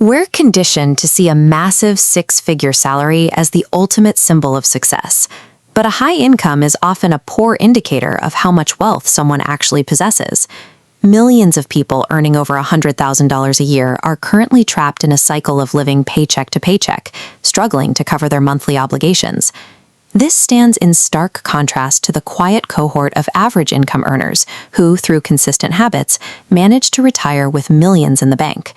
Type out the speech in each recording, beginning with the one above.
We're conditioned to see a massive six-figure salary as the ultimate symbol of success, but a high income is often a poor indicator of how much wealth someone actually possesses. Millions of people earning over $100,000 a year are currently trapped in a cycle of living paycheck to paycheck, struggling to cover their monthly obligations. This stands in stark contrast to the quiet cohort of average income earners who, through consistent habits, manage to retire with millions in the bank.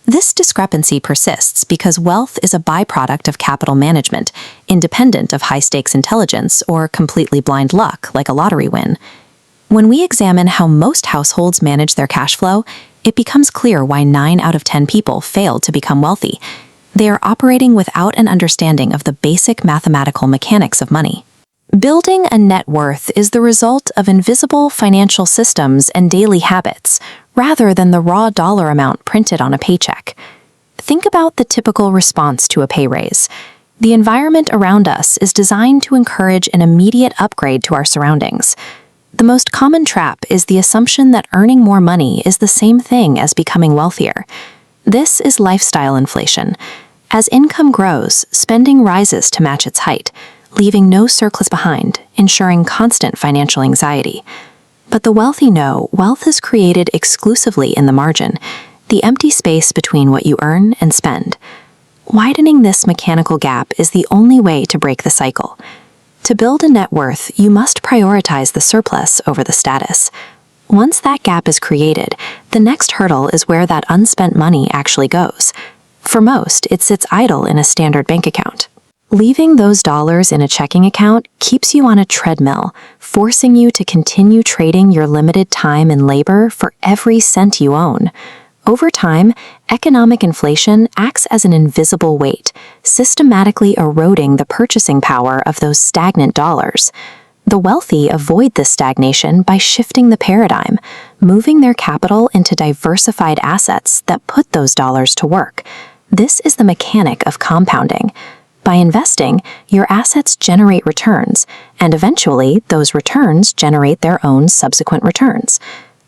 This discrepancy persists because wealth is a byproduct of capital management, independent of high-stakes intelligence or completely blind luck like a lottery win. When we examine how most households manage their cash flow, it becomes clear why 9 out of 10 people fail to become wealthy. They are operating without an understanding of the basic mathematical mechanics of money. Building a net worth is the result of invisible financial systems and daily habits, rather than the raw dollar amount printed on a paycheck. Think about the typical response to a pay raise. The environment around us is designed to encourage an immediate upgrade to our surroundings. The most common trap is the assumption that earning more money is the same thing as becoming wealthier. This is lifestyle inflation. As income grows, spending rises to match its height, leaving no surplus behind, ensuring constant financial anxiety. But the wealthy know wealth is created exclusively in the margin, the empty space between what you earn and spend. Widening this mechanical gap is the only way to break the cycle. To build a net worth, you must prioritize the surplus over the status. Once that gap is created, the next hurdle is where that unspent money actually goes. For most, it sits idle in a standard bank account. Leaving those dollars in a checking account keeps you on a treadmill, forcing you to continue trading your limited time and labor for every cent you own. Over time, economic inflation acts as an invisible weight, systematically eroding the purchasing power of those stagnant dollars. The wealthy avoid this stagnation by shifting the paradigm, moving their capital into diversified assets that put those dollars to work. This is the mechanic of compounding. By investing, your assets generate returns, and eventually those returns generate their own subsequent returns.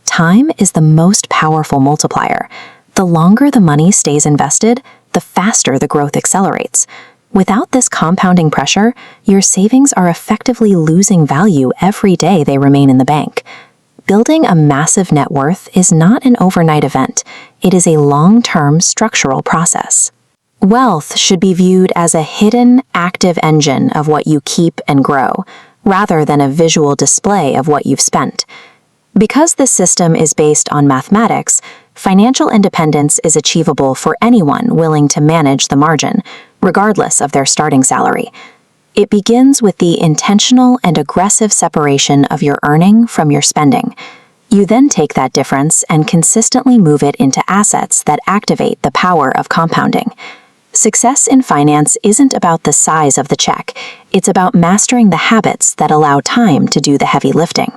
Time is the most powerful multiplier. The longer the money stays invested, the faster the growth accelerates. Without this compounding pressure, your savings are effectively losing value every day they remain in the bank. Building a massive net worth is not an overnight event. It is a long-term structural process. Wealth should be viewed as a hidden, active engine of what you keep and grow, rather than a visual display of what you've spent. Because this system is based on mathematics, financial independence is achievable for anyone willing to manage the margin, regardless of their starting salary. It begins with the intentional and aggressive separation of your earning from your spending. You then take that difference and consistently move it into assets that activate the power of compounding. Success in finance isn't about the size of the check. It's about mastering the habits that allow time to do the heavy lifting.